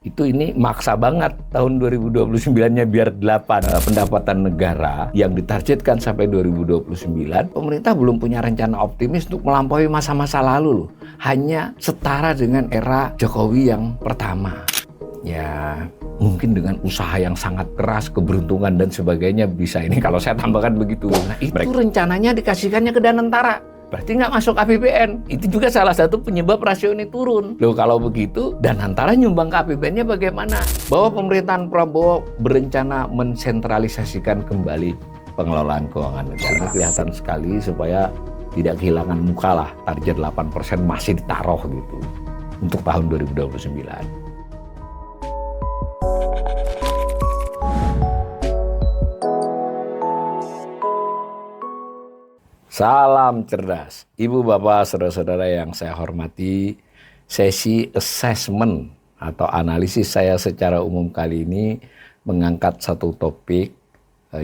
ini maksa banget tahun 2029-nya biar 8 pendapatan negara yang ditargetkan sampai 2029. Pemerintah belum punya rencana optimis untuk melampaui masa-masa lalu loh. Hanya setara dengan era Jokowi yang pertama. Ya, mungkin dengan usaha yang sangat keras, keberuntungan dan sebagainya bisa ini kalau saya tambahkan begitu. Nah, itu rencananya dikasihkannya ke Danantara. Berarti nggak masuk APBN. Itu juga salah satu penyebab rasio ini turun. Loh kalau begitu, Danantara nyumbang ke APBN-nya bagaimana? Bahwa pemerintahan Prabowo berencana mensentralisasikan kembali pengelolaan keuangan negara. Kelihatan sekali supaya tidak kehilangan muka lah. Target 8% masih ditaruh gitu untuk tahun 2029. Salam cerdas, Ibu Bapak, saudara-saudara yang saya hormati. Sesi assessment atau analisis saya secara umum kali ini mengangkat satu topik,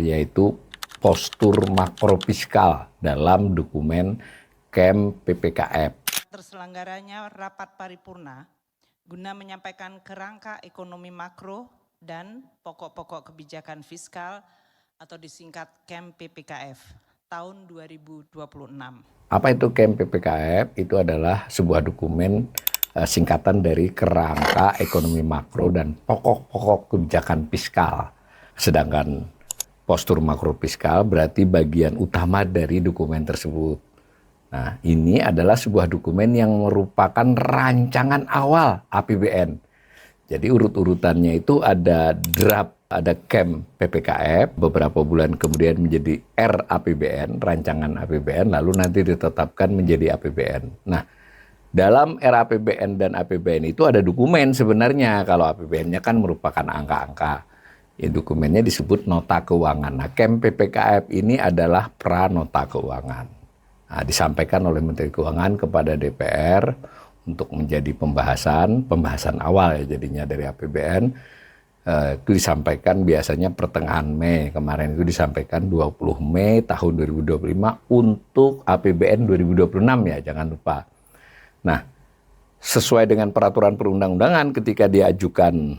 yaitu postur makrofiskal dalam dokumen KEM PPKF. Terselenggaranya rapat paripurna guna menyampaikan kerangka ekonomi makro dan pokok-pokok kebijakan fiskal atau disingkat KEM PPKF. Tahun 2026. Apa itu KEM PPKF? Itu adalah sebuah dokumen singkatan dari kerangka ekonomi makro dan pokok-pokok kebijakan fiskal. Sedangkan postur makro fiskal berarti bagian utama dari dokumen tersebut. Nah, ini adalah sebuah dokumen yang merupakan rancangan awal APBN. Jadi urut-urutannya itu ada draft, ada KEM PPKF, beberapa bulan kemudian menjadi RAPBN, rancangan APBN, lalu nanti ditetapkan menjadi APBN. Nah, dalam RAPBN dan APBN itu ada dokumen sebenarnya. Kalau APBN-nya kan merupakan angka-angka. Ya, dokumennya disebut nota keuangan. Nah, KEM PPKF ini adalah pranota keuangan. Nah, disampaikan oleh Menteri Keuangan kepada DPR untuk menjadi pembahasan awal ya jadinya dari APBN. Itu disampaikan biasanya pertengahan Mei. Kemarin itu disampaikan 20 Mei tahun 2025 untuk APBN 2026 ya, jangan lupa. Nah, sesuai dengan peraturan perundang-undangan ketika diajukan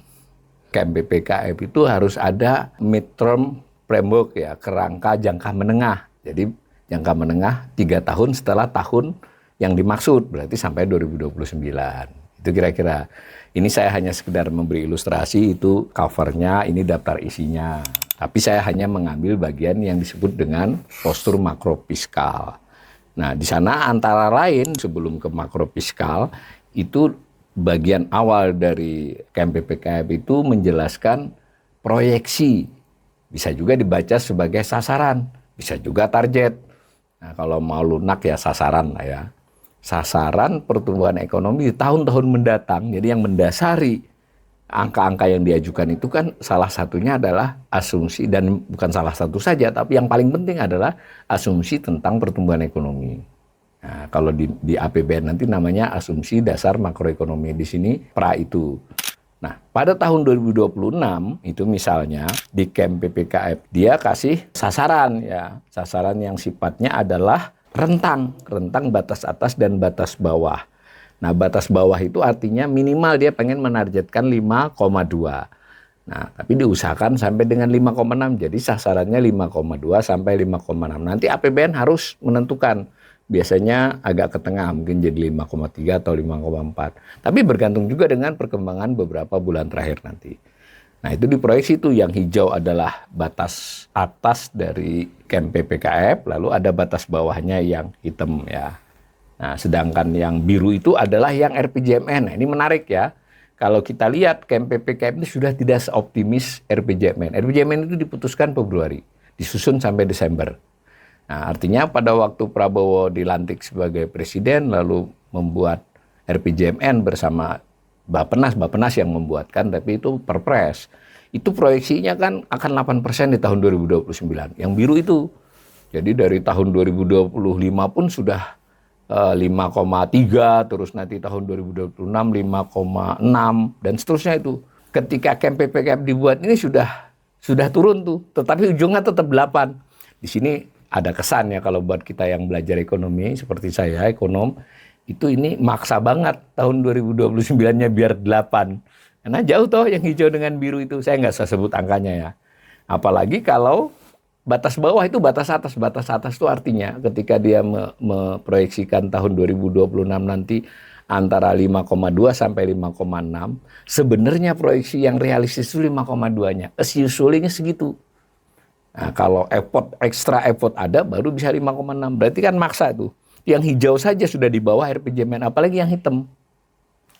KEM PPKF itu harus ada midterm framework ya, kerangka jangka menengah. Jadi jangka menengah 3 tahun setelah tahun yang dimaksud, berarti sampai 2029. Itu kira-kira. Ini saya hanya sekedar memberi ilustrasi, itu covernya, ini daftar isinya. Tapi saya hanya mengambil bagian yang disebut dengan postur makrofiskal. Nah, di sana antara lain sebelum ke makrofiskal, itu bagian awal dari KEM PPKF itu menjelaskan proyeksi. Bisa juga dibaca sebagai sasaran, bisa juga target. Nah, kalau mau lunak ya sasaran lah ya. Sasaran pertumbuhan ekonomi di tahun-tahun mendatang. Jadi yang mendasari angka-angka yang diajukan itu kan salah satunya adalah asumsi, dan bukan salah satu saja, tapi yang paling penting adalah asumsi tentang pertumbuhan ekonomi. Nah, kalau di APBN nanti namanya asumsi dasar makroekonomi, di sini pra itu. Nah, pada tahun 2026 itu misalnya di KEM PPKF dia kasih sasaran ya, sasaran yang sifatnya adalah rentang batas atas dan batas bawah. Nah, batas bawah itu artinya minimal dia pengen menargetkan 5,2. Nah, tapi diusahakan sampai dengan 5,6. Jadi sasarannya 5,2 sampai 5,6. Nanti APBN harus menentukan. Biasanya agak ke tengah, mungkin jadi 5,3 atau 5,4. Tapi bergantung juga dengan perkembangan beberapa bulan terakhir nanti. Nah, itu diproyeksi itu yang hijau adalah batas atas dari KEM PPKF, lalu ada batas bawahnya yang hitam ya. Nah, sedangkan yang biru itu adalah yang RPJMN. Nah, ini menarik ya. Kalau kita lihat KEM PPKF ini sudah tidak seoptimis RPJMN. RPJMN itu diputuskan Februari, disusun sampai Desember. Nah, artinya pada waktu Prabowo dilantik sebagai presiden lalu membuat RPJMN bersama Bappenas yang membuatkan, tapi itu perpres. Itu proyeksinya kan akan 8% di tahun 2029. Yang biru itu. Jadi dari tahun 2025 pun sudah 5,3, terus nanti tahun 2026 5,6 dan seterusnya itu. Ketika KEM PPKF dibuat ini sudah turun tuh, tetapi ujungnya tetap 8. Di sini ada kesannya kalau buat kita yang belajar ekonomi seperti saya, ekonom, itu ini maksa banget tahun 2029-nya biar 8. Karena jauh toh yang hijau dengan biru itu, saya nggak usah sebut angkanya ya. Apalagi kalau batas bawah itu batas atas. Batas atas itu artinya ketika dia memproyeksikan tahun 2026 nanti antara 5,2 sampai 5,6, sebenarnya proyeksi yang realistis itu 5,2-nya. As usually-nya segitu. Nah, kalau extra effort ada baru bisa 5,6. Berarti kan maksa tuh. Yang hijau saja sudah di bawah RPJMN, apalagi yang hitam.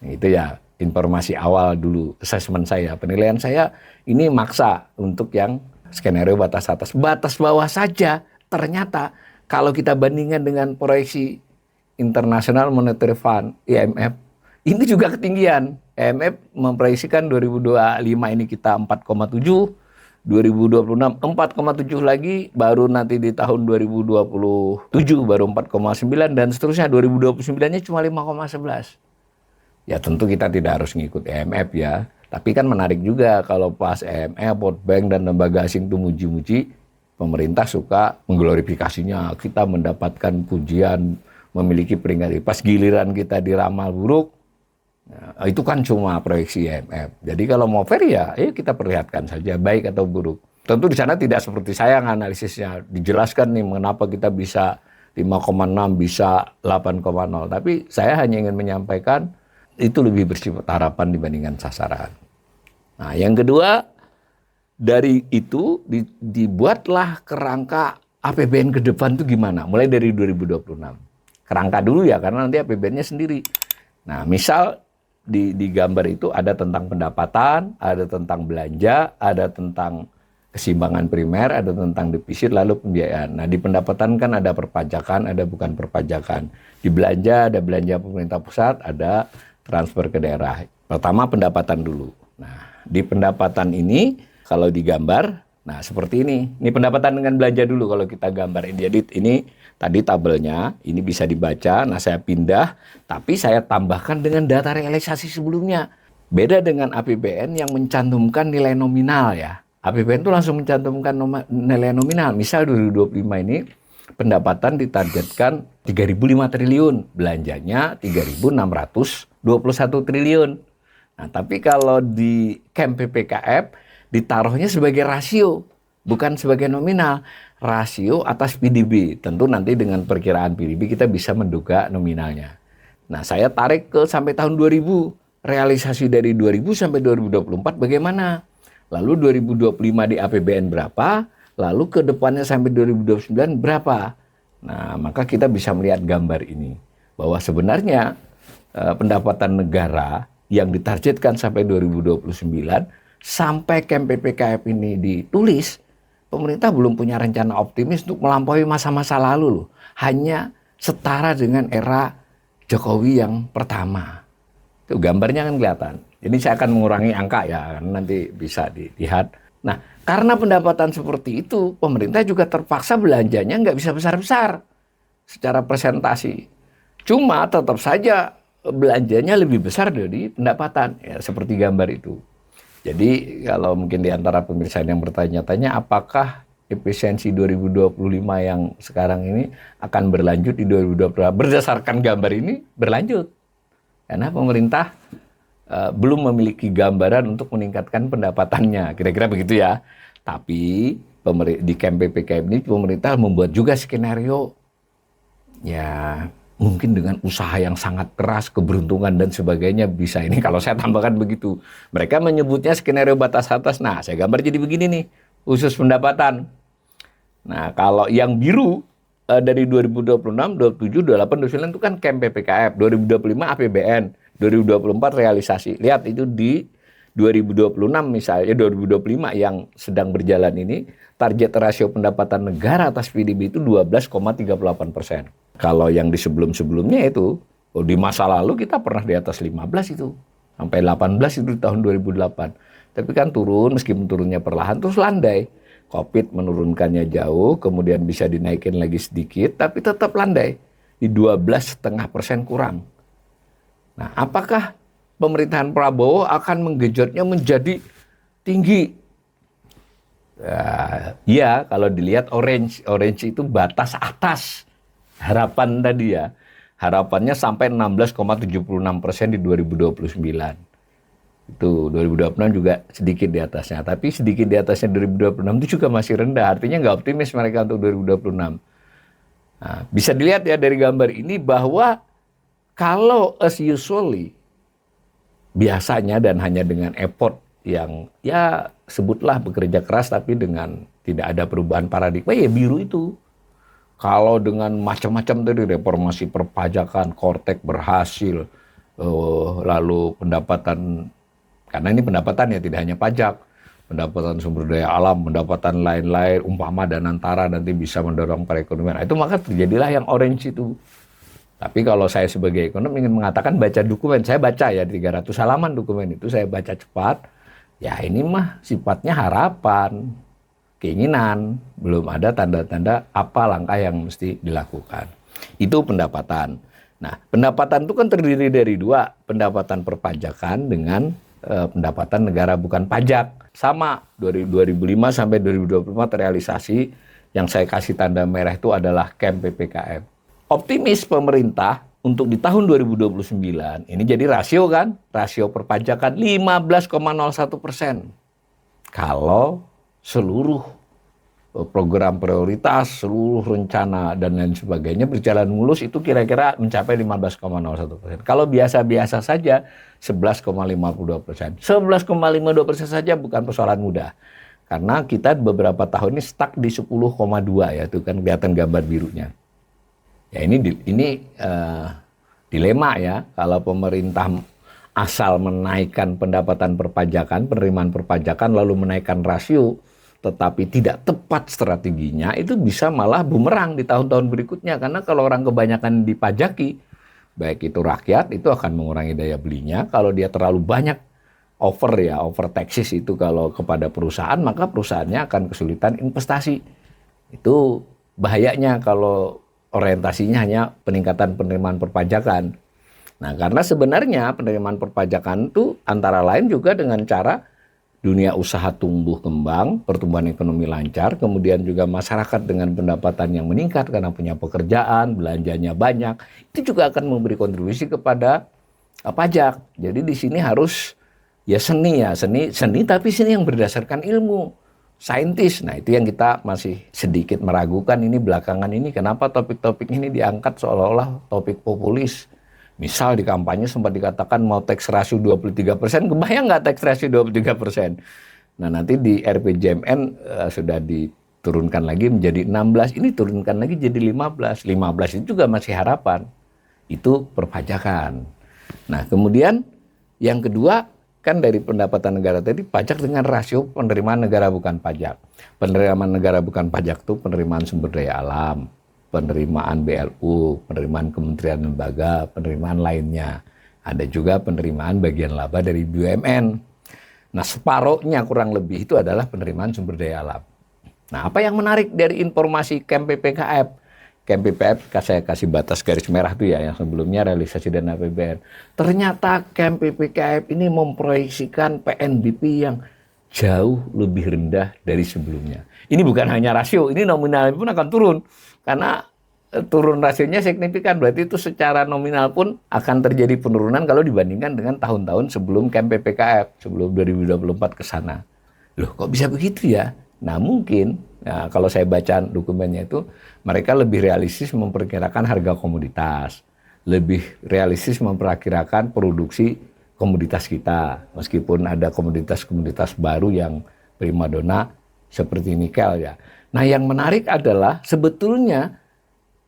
Itu ya informasi awal dulu, assessment saya, penilaian saya ini maksa untuk yang skenario batas atas. Batas bawah saja ternyata kalau kita bandingkan dengan proyeksi International Monetary Fund, IMF, ini juga ketinggian. IMF memproyeksikan 2025 ini kita 4,7, 2026 4,7 lagi, baru nanti di tahun 2027 baru 4,9 dan seterusnya 2029-nya cuma 5,11. Ya tentu kita tidak harus ngikut IMF ya. Tapi kan menarik juga kalau pas IMF, World Bank dan lembaga asing itu muji-muji, pemerintah suka mengglorifikasinya. Kita mendapatkan pujian, memiliki peringkat. Pas giliran kita diramal buruk, nah, itu kan cuma proyeksi IMF. Jadi kalau mau fair ya, kita perlihatkan saja baik atau buruk. Tentu di sana tidak seperti saya analisisnya. Dijelaskan nih mengapa kita bisa 5,6, bisa 8,0. Tapi saya hanya ingin menyampaikan itu lebih bersifat harapan dibandingkan sasaran. Nah, yang kedua, dari itu dibuatlah kerangka APBN ke depan itu gimana? Mulai dari 2026. Kerangka dulu ya, karena nanti APBN-nya sendiri. Nah, misal di gambar itu ada tentang pendapatan, ada tentang belanja, ada tentang keseimbangan primer, ada tentang defisit, lalu pembiayaan. Nah, di pendapatan kan ada perpajakan, ada bukan perpajakan. Di belanja ada belanja pemerintah pusat, ada transfer ke daerah. Pertama pendapatan dulu. Nah, di pendapatan ini kalau digambar, nah seperti ini. Ini pendapatan dengan belanja dulu kalau kita gambar. Jadi ini tadi tabelnya, ini bisa dibaca. Nah, saya pindah, tapi saya tambahkan dengan data realisasi sebelumnya. Beda dengan APBN yang mencantumkan nilai nominal ya. APBN itu langsung mencantumkan nilai nominal. Misal 2025 ini pendapatan ditargetkan 3.005 triliun, belanjanya 3.621 triliun. Nah, tapi kalau di camp PPKF ditaruhnya sebagai rasio, bukan sebagai nominal. Rasio atas PDB. Tentu nanti dengan perkiraan PDB kita bisa menduga nominalnya. Nah, saya tarik ke sampai tahun 2000. Realisasi dari 2000 sampai 2024 bagaimana? Lalu 2025 di APBN berapa? Lalu ke depannya sampai 2029 berapa? Nah, maka kita bisa melihat gambar ini. Bahwa sebenarnya pendapatan negara yang ditargetkan sampai 2029, sampai camp PPKF ini ditulis, pemerintah belum punya rencana optimis untuk melampaui masa-masa lalu loh. Hanya setara dengan era Jokowi yang pertama. Itu gambarnya kan kelihatan. Jadi saya akan mengurangi angka ya, nanti bisa dilihat. Nah, karena pendapatan seperti itu, pemerintah juga terpaksa belanjanya nggak bisa besar-besar secara presentasi. Cuma tetap saja belanjanya lebih besar dari pendapatan, ya, seperti gambar itu. Jadi kalau mungkin di antara pemirsa yang bertanya-tanya, apakah efisiensi 2025 yang sekarang ini akan berlanjut di 2024? Berdasarkan gambar ini berlanjut. Karena pemerintah belum memiliki gambaran untuk meningkatkan pendapatannya, kira-kira begitu ya. Tapi di camp PPKM ini pemerintah membuat juga skenario, ya mungkin dengan usaha yang sangat keras, keberuntungan dan sebagainya bisa ini. Kalau saya tambahkan begitu, mereka menyebutnya skenario batas atas. Nah, saya gambar jadi begini nih, khusus pendapatan. Nah, kalau yang biru dari 2026, 27, 28, 29 itu kan camp PPKF, 2025 APBN. 2024 realisasi. Lihat itu di 2026 misalnya, 2025 yang sedang berjalan ini, target rasio pendapatan negara atas PDB itu 12,38%. Kalau yang di sebelum-sebelumnya itu, di masa lalu kita pernah di atas 15 itu. Sampai 18 itu di tahun 2008. Tapi kan turun, meskipun turunnya perlahan, terus landai. Covid menurunkannya jauh, kemudian bisa dinaikin lagi sedikit, tapi tetap landai. Di 12,5% kurang. Nah, apakah pemerintahan Prabowo akan menggenjotnya menjadi tinggi? Ya, kalau dilihat orange itu batas atas harapan tadi ya. Harapannya sampai 16,76% di 2029. Itu 2026 juga sedikit di atasnya. Tapi sedikit di atasnya 2026 itu juga masih rendah. Artinya nggak optimis mereka untuk 2026. Nah, bisa dilihat ya dari gambar ini bahwa kalau as usually biasanya dan hanya dengan effort yang ya sebutlah bekerja keras tapi dengan tidak ada perubahan paradigma ya biru itu. Kalau dengan macam-macam tadi reformasi perpajakan, Kortek berhasil, lalu pendapatan, karena ini pendapatan ya tidak hanya pajak, pendapatan sumber daya alam, pendapatan lain-lain, umpama dan antara nanti bisa mendorong perekonomian. Nah, itu maka terjadilah yang orange itu. Tapi kalau saya sebagai ekonom ingin mengatakan baca dokumen, saya baca ya 300 halaman dokumen itu, saya baca cepat, ya ini mah sifatnya harapan, keinginan, belum ada tanda-tanda apa langkah yang mesti dilakukan. Itu pendapatan. Nah, pendapatan itu kan terdiri dari dua, pendapatan perpajakan dengan pendapatan negara bukan pajak. Sama, 2005 sampai 2024 terrealisasi, yang saya kasih tanda merah itu adalah camp PPKM. Optimis pemerintah untuk di tahun 2029, ini jadi rasio kan, rasio perpajakan 15,01%. Kalau seluruh program prioritas, seluruh rencana dan lain sebagainya berjalan mulus itu kira-kira mencapai 15,01%. Kalau biasa-biasa saja 11,52%. 11,52% saja bukan persoalan mudah. Karena kita beberapa tahun ini stuck di 10,2 ya, itu kan kelihatan gambar birunya. Ya ini dilema ya, kalau pemerintah asal menaikkan pendapatan perpajakan, penerimaan perpajakan lalu menaikkan rasio, tetapi tidak tepat strateginya, itu bisa malah bumerang di tahun-tahun berikutnya. Karena kalau orang kebanyakan dipajaki, baik itu rakyat, itu akan mengurangi daya belinya. Kalau dia terlalu banyak over taxes itu kalau kepada perusahaan, maka perusahaannya akan kesulitan investasi. Itu bahayanya kalau orientasinya hanya peningkatan penerimaan perpajakan. Nah, karena sebenarnya penerimaan perpajakan itu antara lain juga dengan cara dunia usaha tumbuh kembang, pertumbuhan ekonomi lancar, kemudian juga masyarakat dengan pendapatan yang meningkat karena punya pekerjaan, belanjanya banyak, itu juga akan memberi kontribusi kepada pajak. Jadi di sini harus ya seni tapi seni yang berdasarkan ilmu. Saintis. Nah, itu yang kita masih sedikit meragukan ini belakangan ini kenapa topik-topik ini diangkat seolah-olah topik populis. Misal di kampanye sempat dikatakan mau tax ratio 23%, kebayang nggak tax ratio 23%? Nah, nanti di RPJMN sudah diturunkan lagi menjadi 16, ini turunkan lagi jadi 15. 15 itu juga masih harapan. Itu perpajakan. Nah, kemudian yang kedua, kan dari pendapatan negara tadi pajak dengan rasio penerimaan negara bukan pajak. Penerimaan negara bukan pajak itu penerimaan sumber daya alam, penerimaan BLU, penerimaan kementerian lembaga, penerimaan lainnya. Ada juga penerimaan bagian laba dari BUMN. Nah, separohnya kurang lebih itu adalah penerimaan sumber daya alam. Nah, apa yang menarik dari informasi camp PPKF? Camp PPF saya kasih batas garis merah tuh ya, yang sebelumnya realisasi dana APBN. Ternyata camp PPKF ini memproyeksikan PNBP yang jauh lebih rendah dari sebelumnya. Ini bukan hanya rasio, ini nominal pun akan turun. Karena turun rasionya signifikan, berarti itu secara nominal pun akan terjadi penurunan kalau dibandingkan dengan tahun-tahun sebelum camp PPKF, sebelum 2024 ke sana. Loh, kok bisa begitu ya? Nah, mungkin nah, kalau saya baca dokumennya itu, mereka lebih realistis memperkirakan harga komoditas, lebih realistis memperkirakan produksi komoditas kita, meskipun ada komoditas-komoditas baru yang primadona seperti nikel ya. Nah, yang menarik adalah sebetulnya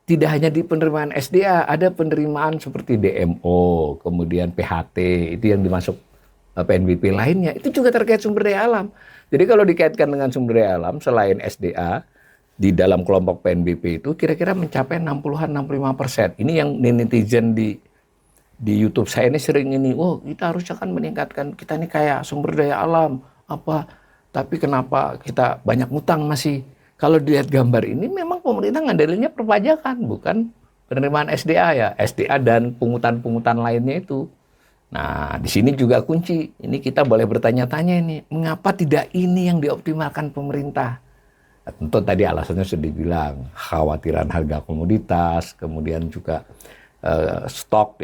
tidak hanya di penerimaan SDA, ada penerimaan seperti DMO, kemudian PHT, itu yang dimasuk PNBP lainnya, itu juga terkait sumber daya alam. Jadi kalau dikaitkan dengan sumber daya alam, selain SDA, di dalam kelompok PNBP itu kira-kira mencapai 60-an, 65%. Ini yang netizen di YouTube saya ini sering ini, kita harusnya kan meningkatkan, kita ini kayak sumber daya alam, tapi kenapa kita banyak ngutang masih? Kalau dilihat gambar ini memang pemerintah ngandelinnya perpajakan, bukan penerimaan SDA ya, SDA dan pungutan-pungutan lainnya itu. Nah, di sini juga kunci. Ini kita boleh bertanya-tanya ini, mengapa tidak ini yang dioptimalkan pemerintah? Nah, tentu tadi alasannya sudah dibilang, khawatiran harga komoditas, kemudian juga stok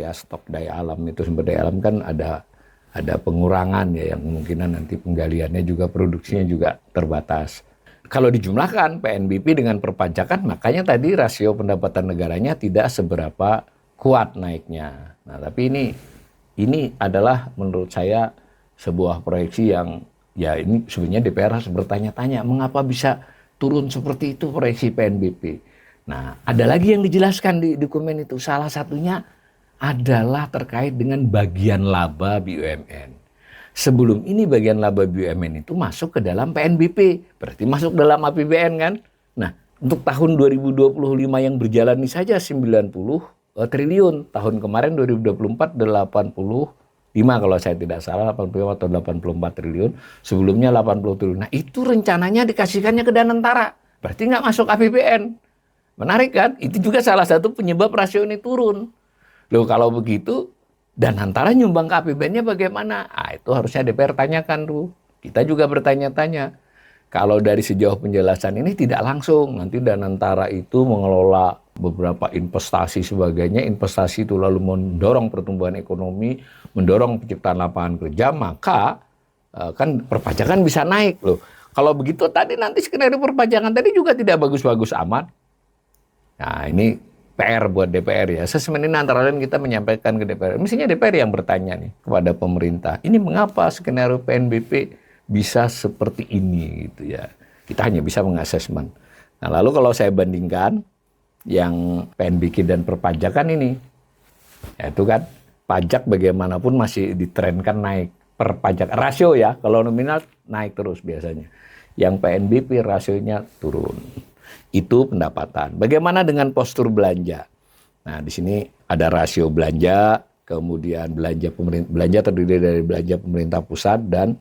daya alam itu, sumber daya alam kan ada ada pengurangan ya, yang kemungkinan nanti penggaliannya juga, produksinya juga terbatas. Kalau dijumlahkan PNBP dengan perpajakan, makanya tadi rasio pendapatan negaranya tidak seberapa kuat naiknya. Nah, tapi ini adalah menurut saya sebuah proyeksi yang ya ini sebenarnya DPR harus bertanya-tanya mengapa bisa turun seperti itu proyeksi PNBP. Nah, ada lagi yang dijelaskan di dokumen itu. Salah satunya adalah terkait dengan bagian laba BUMN. Sebelum ini bagian laba BUMN itu masuk ke dalam PNBP, berarti masuk dalam APBN kan? Nah, untuk tahun 2025 yang berjalan ini saja 90 triliun. Tahun kemarin 2024 85 kalau saya tidak salah, 85 atau 84 triliun. Sebelumnya 80 triliun. Nah, itu rencananya dikasihkannya ke Danantara. Berarti nggak masuk APBN. Menarik kan? Itu juga salah satu penyebab rasio ini turun. Loh, kalau begitu dan antara nyumbang ke APBN-nya bagaimana? Itu harusnya DPR tanyakan tuh. Kita juga bertanya-tanya. Kalau dari sejauh penjelasan ini tidak langsung. Nanti Danantara itu mengelola beberapa investasi sebagainya. Investasi itu lalu mendorong pertumbuhan ekonomi, mendorong penciptaan lapangan kerja, maka kan perpajakan bisa naik loh. Kalau begitu tadi nanti skenario perpajakan tadi juga tidak bagus-bagus amat. Nah, ini PR buat DPR ya. Sesuai ini antara lain kita menyampaikan ke DPR. Mestinya DPR yang bertanya nih kepada pemerintah. Ini mengapa skenario PNBP bisa seperti ini gitu ya. Kita hanya bisa mengasesmen. Nah, lalu kalau saya bandingkan yang PNBP dan perpajakan ini, yaitu kan pajak bagaimanapun masih ditrenkan naik. Perpajakan rasio ya, kalau nominal naik terus biasanya. Yang PNBP rasionya turun. Itu pendapatan. Bagaimana dengan postur belanja? Nah, di sini ada rasio belanja, kemudian belanja terdiri dari belanja pemerintah pusat dan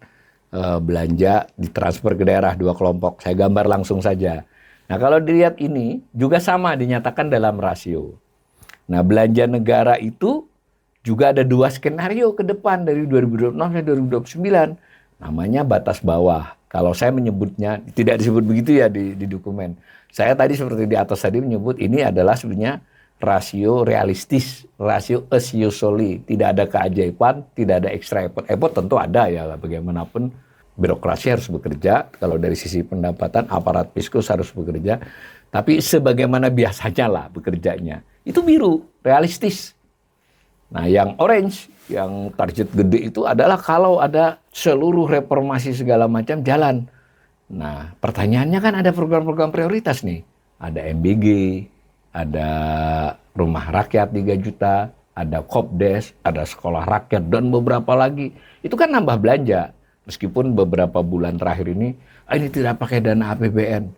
belanja ditransfer ke daerah, dua kelompok. Saya gambar langsung saja. Nah, kalau dilihat ini juga sama dinyatakan dalam rasio. Nah, belanja negara itu juga ada dua skenario ke depan dari 2026 sampai 2029. Namanya batas bawah. Kalau saya menyebutnya, tidak disebut begitu ya di dokumen. Saya tadi seperti di atas tadi menyebut ini adalah sebenarnya rasio realistis, rasio as usually. Tidak ada keajaiban, tidak ada extra effort. Effort tentu ada ya, bagaimanapun birokrasi harus bekerja. Kalau dari sisi pendapatan, aparat fiskus harus bekerja. Tapi sebagaimana biasanya lah bekerjanya. Itu biru, realistis. Nah, yang orange, yang target gede itu adalah kalau ada seluruh reformasi segala macam jalan. Nah, pertanyaannya kan ada program-program prioritas nih. Ada MBG, ada rumah rakyat 3 juta, ada Kopdes, ada sekolah rakyat, dan beberapa lagi. Itu kan nambah belanja. Meskipun beberapa bulan terakhir ini tidak pakai dana APBN.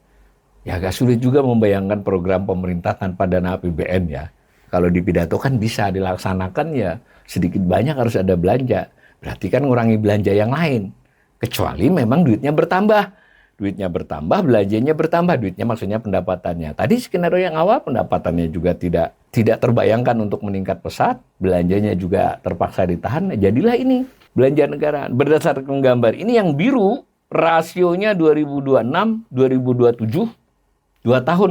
Ya agak sulit juga membayangkan program pemerintah tanpa dana APBN ya. Kalau di pidato kan bisa dilaksanakan ya sedikit banyak harus ada belanja. Berarti kan ngurangi belanja yang lain. Kecuali memang duitnya bertambah. Duitnya bertambah, belanjanya bertambah. Duitnya maksudnya pendapatannya. Tadi skenario yang awal pendapatannya juga tidak terbayangkan untuk meningkat pesat. Belanjanya juga terpaksa ditahan. Jadilah ini belanja negara. Berdasarkan gambar ini yang biru rasionya 2026, 2027, 2 tahun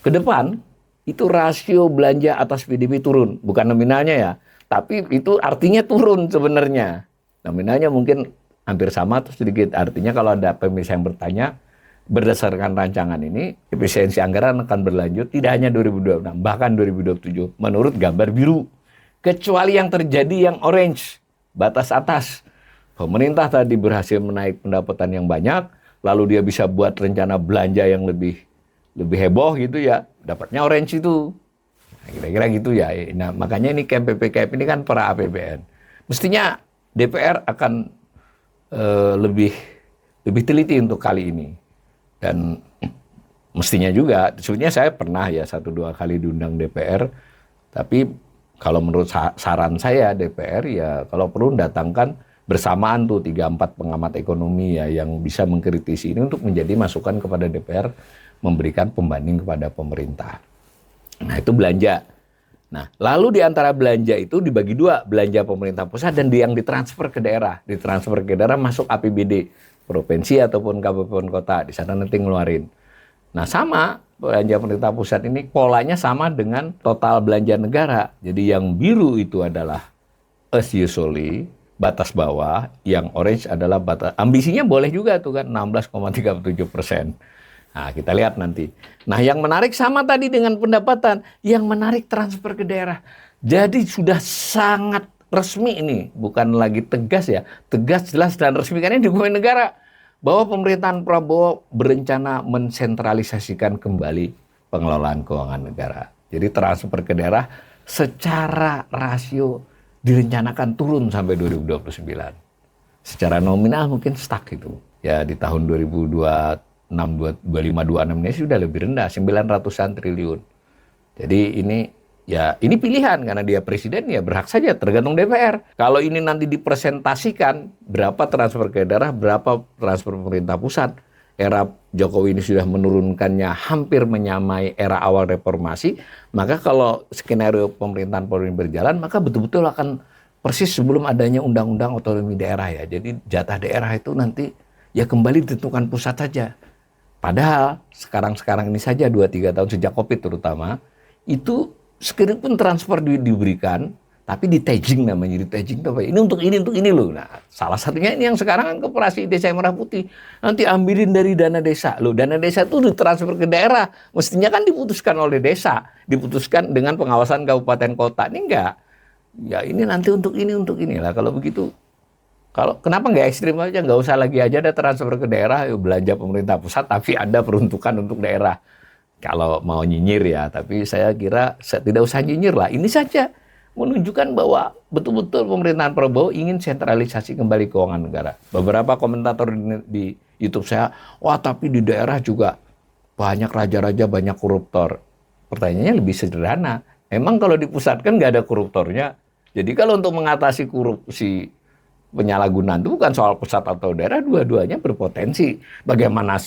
ke depan itu rasio belanja atas PDB turun. Bukan nominalnya ya, tapi itu artinya turun sebenarnya. Nominalnya mungkin hampir sama atau sedikit. Artinya kalau ada pemirsa yang bertanya, berdasarkan rancangan ini, efisiensi anggaran akan berlanjut tidak hanya 2026, bahkan 2027 menurut gambar biru. Kecuali yang terjadi yang orange, batas atas. Pemerintah tadi berhasil menaik pendapatan yang banyak, lalu dia bisa buat rencana belanja yang lebih heboh gitu ya, dapatnya orange itu. Nah, kira-kira gitu ya. Nah, makanya ini KMPPKF ini kan para APBN. Mestinya DPR akan lebih teliti untuk kali ini. Dan mestinya juga, sebenarnya saya pernah ya 1-2 kali diundang DPR, tapi kalau menurut saran saya DPR ya kalau perlu datangkan bersamaan tuh 3-4 pengamat ekonomi ya yang bisa mengkritisi ini untuk menjadi masukan kepada DPR, memberikan pembanding kepada pemerintah. Nah, itu belanja. Nah, lalu di antara belanja itu dibagi 2, belanja pemerintah pusat dan yang ditransfer ke daerah. Ditransfer ke daerah masuk APBD, provinsi ataupun kabupaten kota, di sana nanti ngeluarin. Nah, sama belanja pemerintah pusat ini polanya sama dengan total belanja negara. Jadi yang biru itu adalah as usually, batas bawah, yang orange adalah batas, ambisinya boleh juga tuh kan 16,37%. Nah, kita lihat nanti. Nah, yang menarik sama tadi dengan pendapatan, yang menarik transfer ke daerah. Jadi sudah sangat resmi ini, bukan lagi tegas ya, tegas, jelas dan resmi karena ini dokumen negara bahwa pemerintahan Prabowo berencana mensentralisasikan kembali pengelolaan keuangan negara. Jadi transfer ke daerah secara rasio direncanakan turun sampai 2029. Secara nominal mungkin stuck itu. Ya di tahun 2026, 25, 26 ini sudah lebih rendah, 900-an triliun. Jadi ini pilihan karena dia presiden ya berhak saja, tergantung DPR. Kalau ini nanti dipresentasikan berapa transfer ke daerah, berapa transfer pemerintah pusat, era Jokowi ini sudah menurunkannya hampir menyamai era awal reformasi, maka kalau skenario pemerintahan Polri berjalan, maka betul-betul akan persis sebelum adanya undang-undang otonomi daerah ya. Jadi jatah daerah itu nanti ya kembali ditentukan pusat saja. Padahal sekarang ini saja 2-3 tahun sejak Covid terutama, itu sekalipun transfer diberikan, tapi di tagging namanya, di tagging itu apa? Ini untuk ini loh. Nah, salah satunya ini yang sekarang kan Koperasi Desa Merah Putih. Nanti ambilin dari dana desa. Loh, dana desa itu ditransfer ke daerah. Mestinya kan diputuskan oleh desa, diputuskan dengan pengawasan kabupaten kota. Ini enggak. Ya ini nanti untuk ini lah. Kalau begitu, kenapa nggak ekstrim aja, nggak usah lagi aja ada transfer ke daerah, yuk belanja pemerintah pusat, tapi ada peruntukan untuk daerah. Kalau mau nyinyir ya, tapi saya kira tidak usah nyinyir lah. Ini saja menunjukkan bahwa betul-betul pemerintahan Prabowo ingin sentralisasi kembali keuangan negara. Beberapa komentator di YouTube saya, wah tapi di daerah juga banyak raja-raja, banyak koruptor. Pertanyaannya lebih sederhana. Emang kalau dipusatkan nggak ada koruptornya? Jadi kalau untuk mengatasi korupsi penyalahgunaan itu bukan soal pusat atau daerah, dua-duanya berpotensi. Bagaimana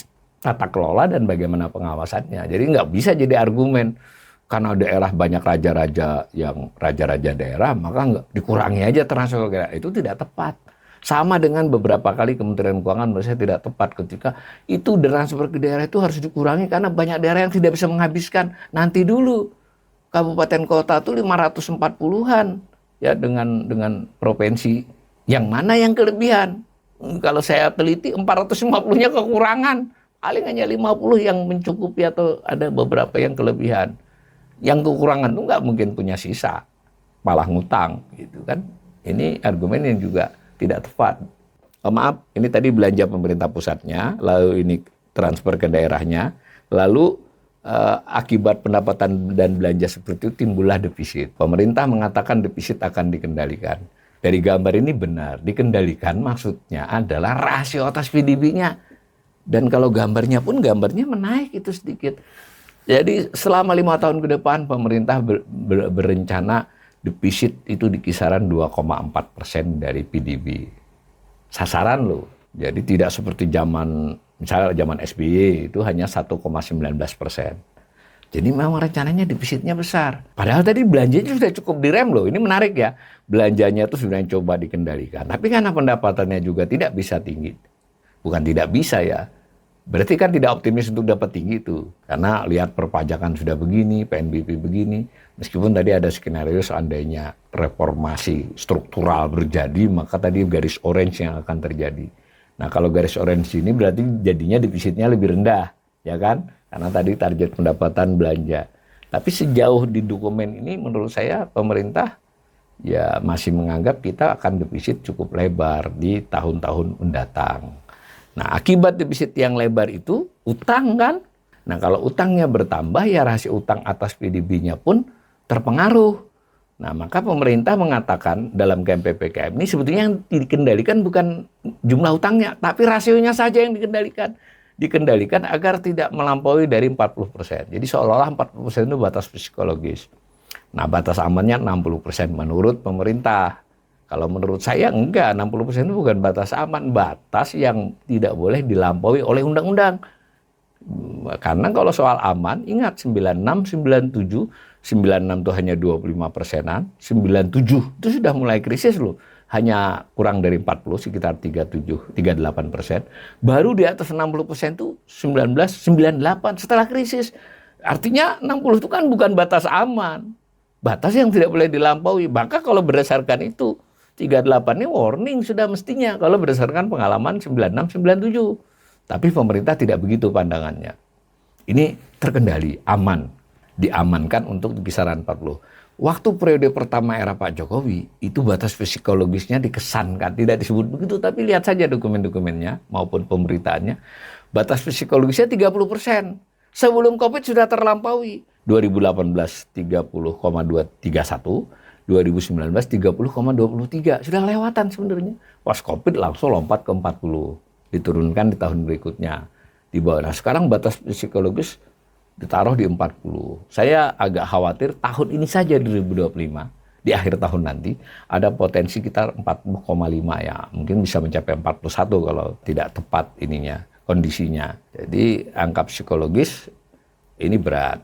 tata kelola dan bagaimana pengawasannya. Jadi nggak bisa jadi argumen karena daerah banyak raja-raja yang raja-raja daerah, maka nggak dikurangi aja transfer ke daerah. Itu tidak tepat. Sama dengan beberapa kali Kementerian Keuangan menurut saya tidak tepat ketika itu transfer ke daerah itu harus dikurangi karena banyak daerah yang tidak bisa menghabiskan. Nanti dulu kabupaten kota itu 540-an ya dengan provinsi. Yang mana yang kelebihan? Kalau saya teliti 450-nya kekurangan. Paling hanya 50 yang mencukupi atau ada beberapa yang kelebihan. Yang kekurangan itu nggak mungkin punya sisa, malah ngutang gitu kan. Ini argumen yang juga tidak tepat. Maaf, ini tadi belanja pemerintah pusatnya, lalu ini transfer ke daerahnya, lalu akibat pendapatan dan belanja seperti itu timbullah defisit. Pemerintah mengatakan defisit akan dikendalikan. Dari gambar ini benar, dikendalikan maksudnya adalah rasio atas PDB-nya. Dan kalau gambarnya menaik itu sedikit. Jadi selama 5 tahun ke depan pemerintah berencana defisit itu di kisaran 2,4% dari PDB. Sasaran loh. Jadi tidak seperti misalnya zaman SBY itu hanya 1,19%. Jadi memang rencananya defisitnya besar. Padahal tadi belanjanya sudah cukup direm loh. Ini menarik ya. Belanjanya itu sudah coba dikendalikan. Tapi karena pendapatannya juga tidak bisa tinggi. Bukan tidak bisa ya. Berarti kan tidak optimis untuk dapat tinggi itu. Karena lihat perpajakan sudah begini, PNBP begini. Meskipun tadi ada skenario seandainya reformasi struktural terjadi, maka tadi garis orange yang akan terjadi. Nah kalau garis orange ini berarti jadinya defisitnya lebih rendah. Ya kan? Karena tadi target pendapatan belanja. Tapi sejauh di dokumen ini menurut saya pemerintah ya masih menganggap kita akan defisit cukup lebar di tahun-tahun mendatang. Nah, akibat defisit yang lebar itu utang kan. Nah, kalau utangnya bertambah ya rasio utang atas PDB-nya pun terpengaruh. Nah, maka pemerintah mengatakan dalam KMPPKM ini sebetulnya yang dikendalikan bukan jumlah utangnya, tapi rasionya saja yang dikendalikan. Dikendalikan agar tidak melampaui dari 40%. Jadi seolah-olah 40% itu batas psikologis. Nah, batas amannya 60% menurut pemerintah. Kalau menurut saya enggak, 60% itu bukan batas aman, batas yang tidak boleh dilampaui oleh undang-undang. Karena kalau soal aman, ingat 96, 97, 96 itu hanya 25%-an, 97 itu sudah mulai krisis loh. Hanya kurang dari 40, sekitar 37, 38%. Baru di atas 60% itu 19, 98 setelah krisis. Artinya 60 itu kan bukan batas aman. Batas yang tidak boleh dilampaui. Maka kalau berdasarkan itu, 38 ini warning sudah mestinya kalau berdasarkan pengalaman 96, 97. Tapi pemerintah tidak begitu pandangannya. Ini terkendali, aman, diamankan untuk di kisaran 40. Waktu periode pertama era Pak Jokowi, itu batas psikologisnya dikesankan, tidak disebut begitu, tapi lihat saja dokumen-dokumennya maupun pemberitaannya, batas psikologisnya 30%. Sebelum COVID sudah terlampaui. 2018 30,231, 2019 30,23. Sudah lewatan sebenarnya. Pas COVID langsung lompat ke 40. Diturunkan di tahun berikutnya. Di bawah. Nah, sekarang batas psikologis ditaruh di 40. Saya agak khawatir tahun ini saja 2025, di akhir tahun nanti, ada potensi kita 40,5 ya. Mungkin bisa mencapai 41 kalau tidak tepat ininya, kondisinya. Jadi angka psikologis ini berat.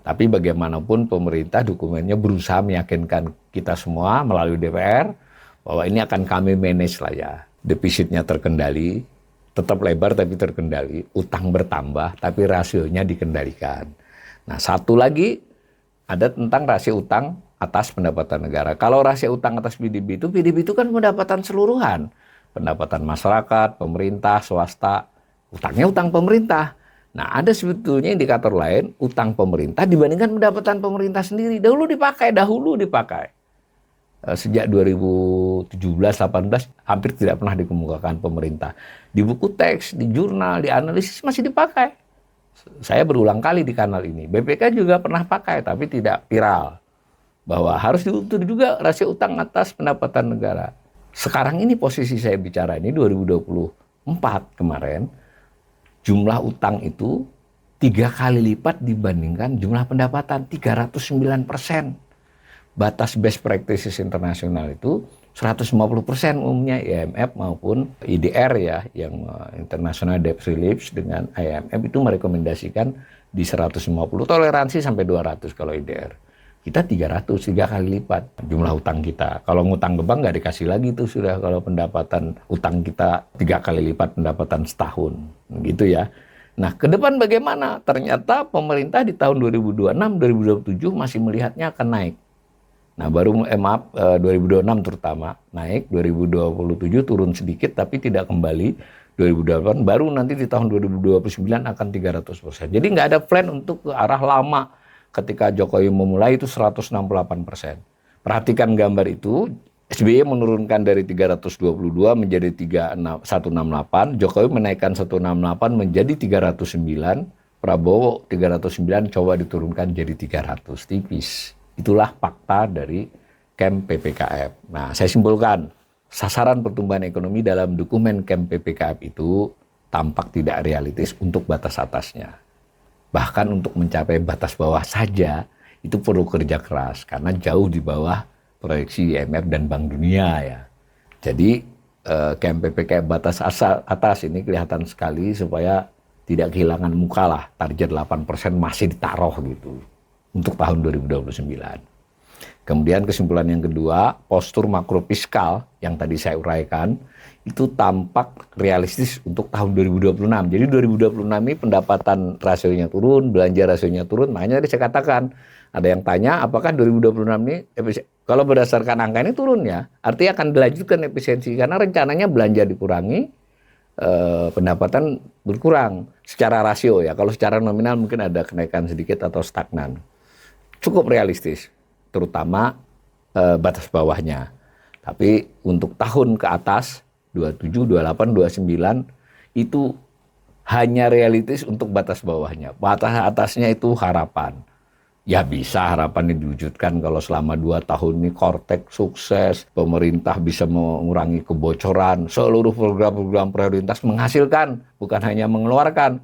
Tapi bagaimanapun pemerintah dokumennya berusaha meyakinkan kita semua melalui DPR bahwa ini akan kami manage lah ya. Defisitnya terkendali, tetap lebar tapi terkendali, utang bertambah tapi rasionya dikendalikan. Nah, satu lagi ada tentang rasio utang atas pendapatan negara. Kalau rasio utang atas PDB itu kan pendapatan seluruhan. Pendapatan masyarakat, pemerintah, swasta, utangnya utang pemerintah. Nah, ada sebetulnya indikator lain, utang pemerintah dibandingkan pendapatan pemerintah sendiri. Dahulu dipakai. Sejak 2017-18 hampir tidak pernah dikemukakan pemerintah. Di buku teks, di jurnal, di analisis masih dipakai. Saya berulang kali di kanal ini. BPK juga pernah pakai tapi tidak viral. Bahwa harus diukur juga rasio utang atas pendapatan negara. Sekarang ini posisi saya bicara ini 2024 kemarin, jumlah utang itu 3 kali lipat dibandingkan jumlah pendapatan, 309%. Batas best practices internasional itu 150% umumnya IMF maupun IDR ya, yang International Debt Relief dengan IMF itu merekomendasikan di 150, toleransi sampai 200 kalau IDR. Kita 300, 3 kali lipat jumlah utang kita. Kalau ngutang ke bank nggak dikasih lagi tuh sudah, kalau pendapatan utang kita 3 kali lipat pendapatan setahun, gitu ya. Nah, ke depan bagaimana? Ternyata pemerintah di tahun 2026, 2027 masih melihatnya akan naik. Nah, 2026 terutama naik, 2027 turun sedikit tapi tidak kembali, 2028 baru nanti di tahun 2029 akan 300%. Jadi nggak ada plan untuk ke arah lama ketika Jokowi memulai itu 168%. Perhatikan gambar itu, SBY menurunkan dari 322 menjadi 168, Jokowi menaikkan 168 menjadi 309, Prabowo 309 coba diturunkan jadi 300, tipis. Itulah fakta dari Camp PPKF. Nah, saya simpulkan, sasaran pertumbuhan ekonomi dalam dokumen Camp PPKF itu tampak tidak realistis untuk batas atasnya. Bahkan untuk mencapai batas bawah saja, itu perlu kerja keras, karena jauh di bawah proyeksi IMF dan Bank Dunia ya. Jadi, Camp PPKF batas atas ini kelihatan sekali supaya tidak kehilangan muka lah, target 8% masih ditaruh gitu untuk tahun 2029. Kemudian kesimpulan yang kedua, postur makro fiskal yang tadi saya uraikan itu tampak realistis untuk tahun 2026. Jadi 2026 ini pendapatan rasionya turun, belanja rasionya turun. Makanya tadi saya katakan, ada yang tanya apakah 2026 ini kalau berdasarkan angka ini turun ya, artinya akan dilanjutkan efisiensi karena rencananya belanja dikurangi, pendapatan berkurang secara rasio ya. Kalau secara nominal mungkin ada kenaikan sedikit atau stagnan. Cukup realistis, terutama batas bawahnya. Tapi untuk tahun ke atas, 27, 28, 29, itu hanya realistis untuk batas bawahnya. Batas atasnya itu harapan. Ya bisa harapan ini diwujudkan kalau selama 2 tahun ini Kortek sukses, pemerintah bisa mengurangi kebocoran, seluruh program-program prioritas menghasilkan, bukan hanya mengeluarkan.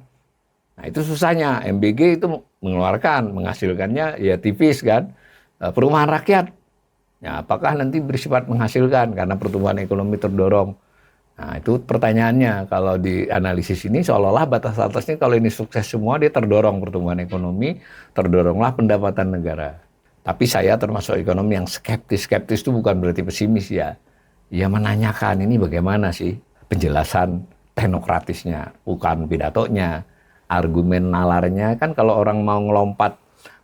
Nah itu susahnya, MBG itu mengeluarkan, menghasilkannya ya tipis kan. Perumahan rakyat, ya apakah nanti bersifat menghasilkan karena pertumbuhan ekonomi terdorong. Nah itu pertanyaannya, kalau di analisis ini seolah-olah batas atasnya kalau ini sukses semua dia terdorong pertumbuhan ekonomi, terdoronglah pendapatan negara. Tapi saya termasuk ekonomi yang skeptis itu bukan berarti pesimis ya. Ya menanyakan ini bagaimana sih penjelasan teknokratisnya, bukan pidatonya. Argumen nalarnya kan kalau orang mau ngelompat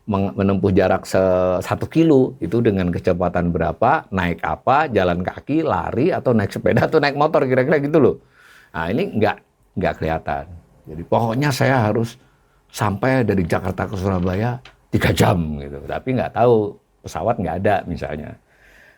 menempuh jarak 1 kilo itu dengan kecepatan berapa, naik apa, jalan kaki, lari, atau naik sepeda, atau naik motor, kira-kira gitu loh. Nah ini nggak kelihatan. Jadi pokoknya saya harus sampai dari Jakarta ke Surabaya 3 jam gitu. Tapi nggak tahu, pesawat nggak ada misalnya.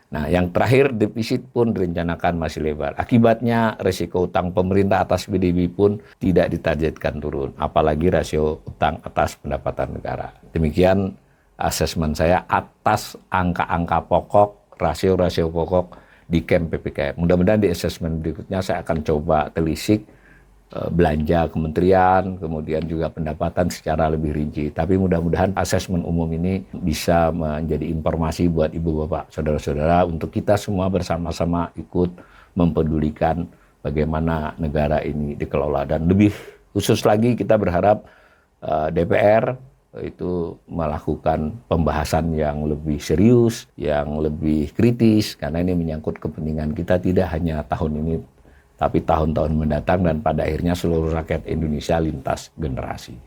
Nah, yang terakhir, defisit pun direncanakan masih lebar. Akibatnya risiko utang pemerintah atas PDB pun tidak ditargetkan turun, apalagi rasio utang atas pendapatan negara. Demikian asesmen saya atas angka-angka pokok, rasio-rasio pokok di camp PPKM. Mudah-mudahan di asesmen berikutnya saya akan coba telisik belanja kementerian, kemudian juga pendapatan secara lebih rinci. Tapi mudah-mudahan asesmen umum ini bisa menjadi informasi buat ibu bapak, saudara-saudara, untuk kita semua bersama-sama ikut mempedulikan bagaimana negara ini dikelola. Dan lebih khusus lagi kita berharap DPR itu melakukan pembahasan yang lebih serius, yang lebih kritis, karena ini menyangkut kepentingan kita tidak hanya tahun ini, tapi tahun-tahun mendatang dan pada akhirnya seluruh rakyat Indonesia lintas generasi.